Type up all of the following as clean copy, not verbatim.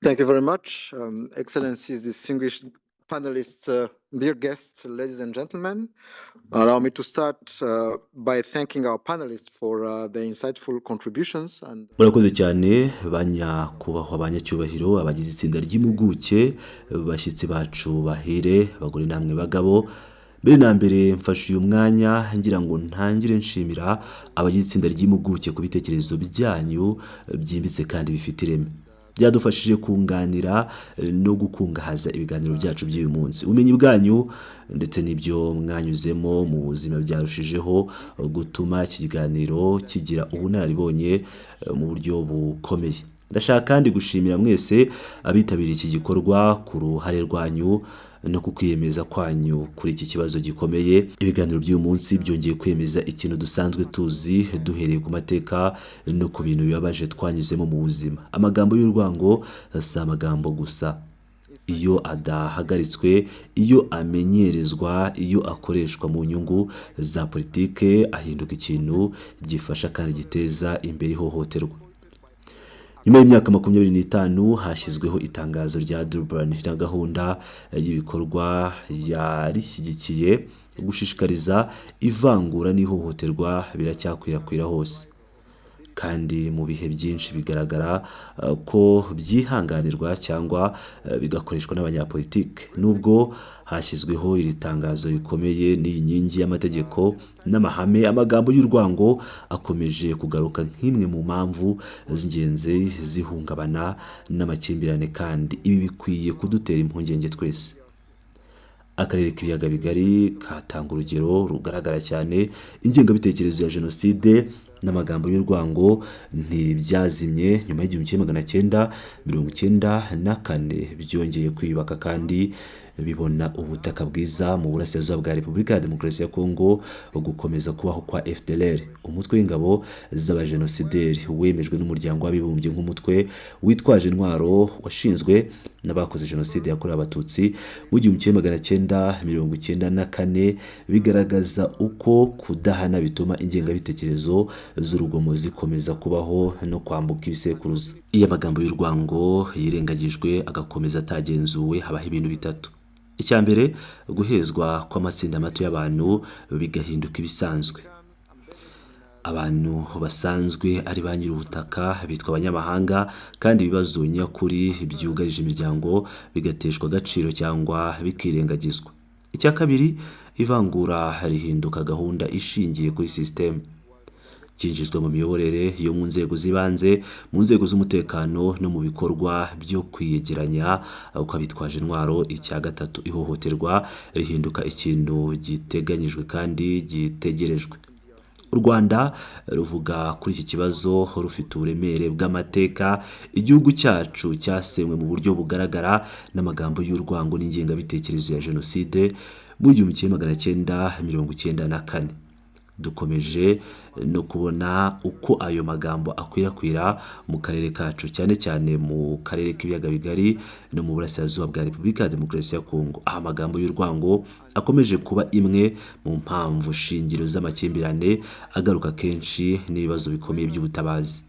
Thank you very much, Excellencies, distinguished panelists, dear guests, ladies and gentlemen. Allow me to start by thanking our panelists for their insightful contributions. Murakoze cyane banyakubahwa banyacyubahiro abagize itsinda ry'impuguke bashyitsi bacu bahire abagore namwe bagabo. Mbere na mbere mfashe uyu mwanya ngira ngo ntangire nshimira abagize itsinda ry'impuguke ku bitekerezo byanyu byimbitse kandi bifite ireme. Byadufashije kunganira no gukungahaza ibiganiro byacu by'uyu munsi. Ubumenyi bwanyu ndetse n'ibyo mwanyuzemo mu buzima byarushijeho gutuma iki kiganiro kigira ubunararibonye mu buryo bukomeye. Ndashaka kandi gushimira mwese abitabiriye iki gikorwa ku ruhare rwanyu no kukwiyemeza kwanyu kuri iki kibazo gikomeye. Ibiganiro by'uyu munsi byongeye kwemeza ikintu dusanzwe tuzi duhereye ku mateka no ku bintu bibabaje twanyuzemo mu buzima. Amagambo y'urwango si amagambo gusa. Iyo adahagaritswe, iyo amenyerezwa, iyo akoreshwa mu nyungu za politike, ahinduka ikintu gifasha kandi giteza imbere ihohoterwa. Nyuma y'imyaka 25 hashyizweho itangazo rya Durban na gahunda y'ibikorwa yarishyigikiye gushishikariza ivangura n'ihohoterwa biracyakwirakwira hose. Kandi mu bihe byinshi bigaragara ko byihanganirwa cyangwa bigakoreshwa n'abanyapolitike. Nubwo hashyizweho iri tangazo rikomeye n'iyi nyingi y'amategeko n'amahame, amagambo y'urwango akomeje kugaruka nk'imwe mu mpamvu z'ingenzi zihungabana n'amakimbirane, kandi ibi bikwiye kudutera impungenge twese. Akarere k'ibiyaga bigari katanga urugero rugaragara cyane. Ingengabitekerezo ya Jenoside n'amagambo y'urwango ntibyazimye nyuma y'1994 byongeye kwiyubaka kandi bibona ubutaka bwiza mu burasirazuba bwa Repubulika ya Demokarasi ya CONGO. Gukomeza kubaho kwa FDLR, umutwe w'ingabo z'abajenosideri wemejwe n'umuryango w'abibumbye nk'umutwe witwaje intwaro washinzwe n'abakoze Jenoside yakorewe Abatutsi mu 1994, bigaragaza uko kudahana bituma ingengabitekerezo z'urugomo zikomeza kubaho no kwambuka ibisekuruza. Iyo amagambo y'urwango yirengagijwe agakomeza atagenzuwe, habaho ibintu bitatu. Icya mbere, guhezwa kw'amatsinda mato y'abantu bigahinduka ibisanzwe. Abantu basanzwe ari ba nyir'ubutaka bitwa abanyamahanga, kandi ibibazo nyakuri byugarije imiryango bigateshwa agaciro cyangwa bikirengagizwa. Icya kabiri, ivangura rihinduka gahunda ishingiye kuri system. Cyinjizwa mu miyoborere yo mu nzego z'ibanze, mu nzego z'umutekano no mu bikorwa byo kwiyegeranya uko abitwaje intwaro. Icya gatatu, ihohoterwa rihinduka ikintu giteganyijwe kandi gitegerejwe. U Rwanda ruvuga kuri iki kibazo rufite uburemere bw'amateka. Igihugu cyacu cyasenywe mu buryo bugaragara n'amagambo y'urwango n'ingengabitekerezo ya Jenoside mu 1994. Dukomeje no kubona uko ayo magambo akwirakwira mu karere kacu, cyane cyane mu karere k'ibiyaga bigari no mu burasirazuba bwa Repubulika ya Demokarasi ya CONGO. Aha amagambo y'urwango akomeje kuba imwe mu mpamvu shingiro z'amakimbirane agaruka kenshi n'ibibazo bikomeye by'ubutabazi.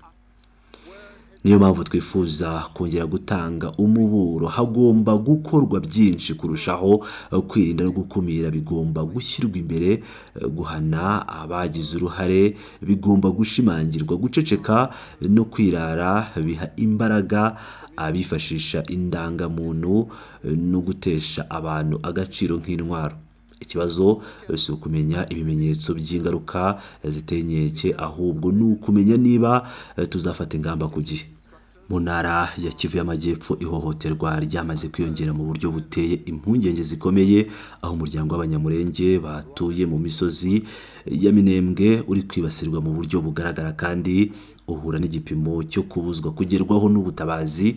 Niyo mpamvu twifuza kongera gutanga umuburo. Hagomba gukorwa byinshi kurushaho. Kwirinda no gukumira bigomba gushyirwa imbere. Guhana abagize uruhare bigomba gushimangirwa. Guceceka no kwirara biha imbaraga abifashisha indangamuntu no gutesha abantu agaciro nk'intwaro. Ikibazo si ukumenya ibimenyetso by'ingaruka ziteye inkeke, ahubwo ni ukumenya niba tuzafata ingamba ku gihe. Mu ntara ya Kivu y'Amajyepfo, ihohoterwa ryamaze kwiyongera mu buryo buteye impungenge zikomeye, aho umuryango w'abanyamurenge batuye mu misozi ya Minembwe uri kwibasirwa mu buryo bugaragara kandi uhura n'igipimo cyo kubuzwa kugerwaho n'ubutabazi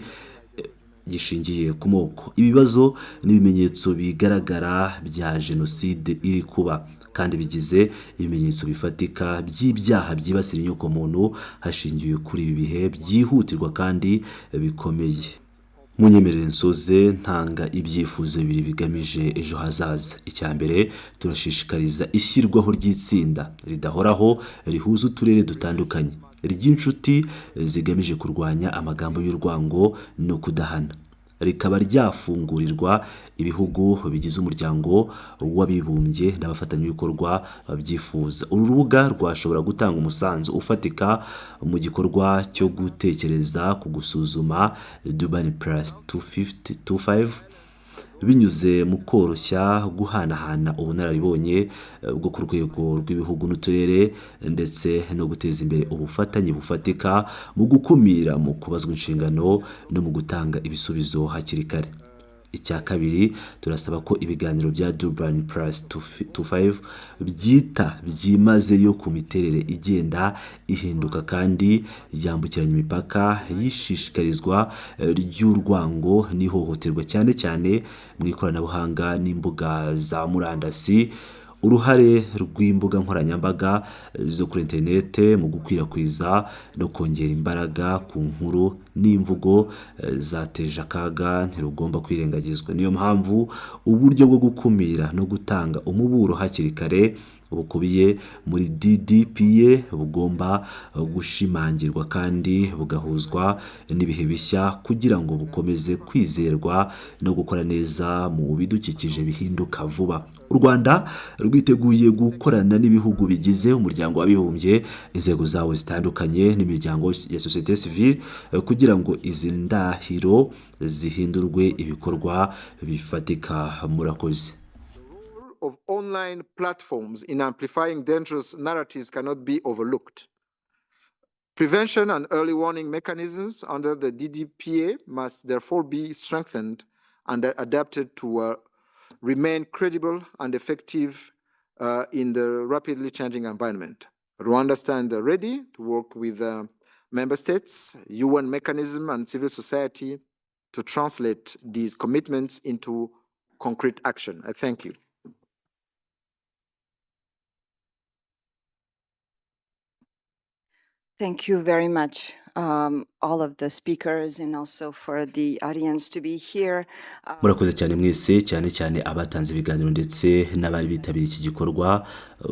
gishingiye ku moko. Ibibazo n'ibimenyetso bigaragara bya Jenoside iri kuba, kandi bigize ibimenyetso bifatika by'ibyaha byibasira inyokomuntu hashingiwe kuri ibi bihe byihutirwa kandi bikomeye. Munyemerere nsoze ntanga ibyifuzo bibiri bigamije ejo hazaza. Icya mbere, turashishikariza ishyirwaho ry'itsinda ridahoraho rihuza uturere dutandukanye. ry'inshuti zigamije kurwanya amagambo y'urwango no kudahana, rikaba ryafungurirwa ibihugu bigize umuryango w'abibumbye n'abafatanyabikorwa babyifuza. Uru rubuga rwashobora gutanga umusanzu ufatika mu gikorwa cyo gutekereza ku gusuzuma Documentaries binyuze mu koroshya guhanahana ubunararibonye bwo ku rwego rw'ibihugu n'uturere, ndetse no guteza imbere ubufatanye bufatika mu gukumira, mu kubazwa inshingano no mu gutanga ibisubizo hakiri kare. Icya kabiri, turasaba ko ibiganiro bya Documentaries byita byimazeyo ku miterere igenda ihinduka kandi yambukiranya imipaka y'ishishikarizwa ry'urwango n'ihohoterwa, cyane cyane mu ikoranabuhanga n'imbuga za murandasi. Uruhare rw'imbuga nkoranyambaga zo kuri interinete mu gukwirakwiza no kongera imbaraga ku nkuru n'imvugo zateje akaga ntirugomba kwirengagizwa. Niyo mpamvu uburyo bwo gukumira no gutanga umuburo hakiri kare bukubiye muri DDPA bugomba gushimangirwa kandi bugahuzwa n'ibihe bishya kugira ngo bukomeze kwizerwa no gukora neza mu bidukikije bihinduka vuba. U Rwanda rwiteguye gukorana n'ibihugu bigize umuryango w'abibumbye, inzego zawo zitandukanye n'imiryango ya societe civile kugira ngo izi ndahiro zihindurwe ibikorwa bifatika. Murakoze. Of online platforms in amplifying dangerous narratives cannot be overlooked. Prevention and early warning mechanisms under the DDPA must therefore be strengthened and adapted to remain credible and effective in the rapidly changing environment. Rwanda stands ready to work with member states, UN mechanism, and civil society to translate these commitments into concrete action. I thank you. Thank you very much, all of the speakers, and also for the audience to be here. Murakoze cyane mwese, cyane cyane abatanze ibiganiro ndetse n'abari bitabiriye iki gikorwa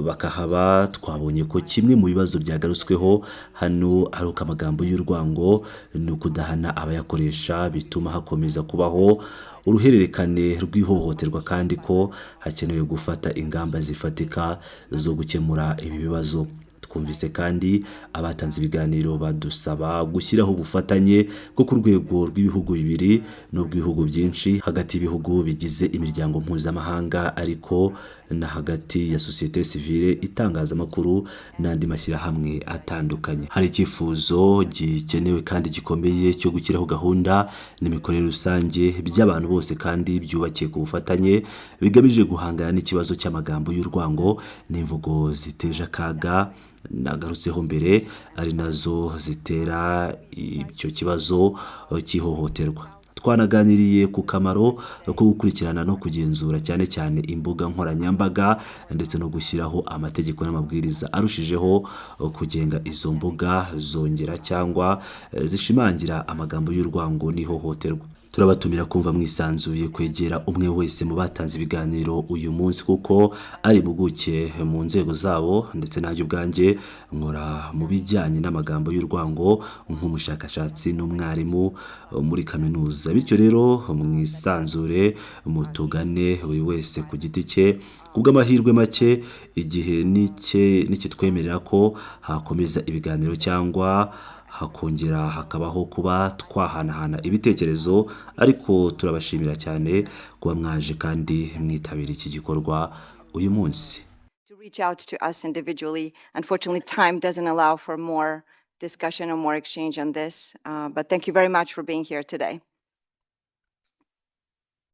bakahaba. Twabonye ko kimwe mu bibazo byagarutsweho hano ari uko amagambo y'urwango no kudahana abayakoresha bituma hakomeza kubaho uruhererekane rw'ihohoterwa, kandi ko hakenewe gufata ingamba zifatika zo gukemura ibi bibazo. Twumvise kandi abatanze ibiganiro badusaba gushyiraho ubufatanye bwo ku rwego rw'ibihugu bibiri n'ubw'ibihugu byinshi, hagati y'ibihugu bigize imiryango mpuzamahanga, ariko na hagati ya societe civile, itangazamakuru n'andi mashyirahamwe atandukanye. Hari icyifuzo gikenewe kandi gikomeye cyo gushyiraho gahunda n'imikorere rusange by'abantu bose kandi byubakiye ku bufatanye bigamije guhangana n'ikibazo cy'amagambo y'urwango n'imvugo ziteje akaga nagarutseho mbere, ari nazo zitera icyo kibazo cy'ihohoterwa. Twanaganiriye ku kamaro ko gukurikirana no kugenzura cyane cyane imbuga nkoranyambaga ndetse no gushyiraho amategeko n'amabwiriza arushijeho kugenga izo mbuga zongera cyangwa zishimangira amagambo y'urwango n'ihohoterwa. Turabatumira kumva mwisanzuye kwegera umwe wese mu batanze ibiganiro uyu munsi, kuko ari impuguke mu nzego zabo, ndetse nanjye ubwanjye nkora mu bijyanye n'amagambo y'urwango nk'umushakashatsi n'umwarimu muri kaminuza. Bityo rero mwisanzure mutugane buri wese ku giti cye. Kubw'amahirwe make, igihe nikitwemerera ko hakomeza ibiganiro cyangwa hakongera hakabaho kuba twahanahana ibitekerezo, ariko turabashimira cyane kuba mwaje kandi mwitabira iki gikorwa uyu munsi. To reach out to us individually. Unfortunately, time doesn't allow for more discussion or more exchange on this, but thank you very much for being here today.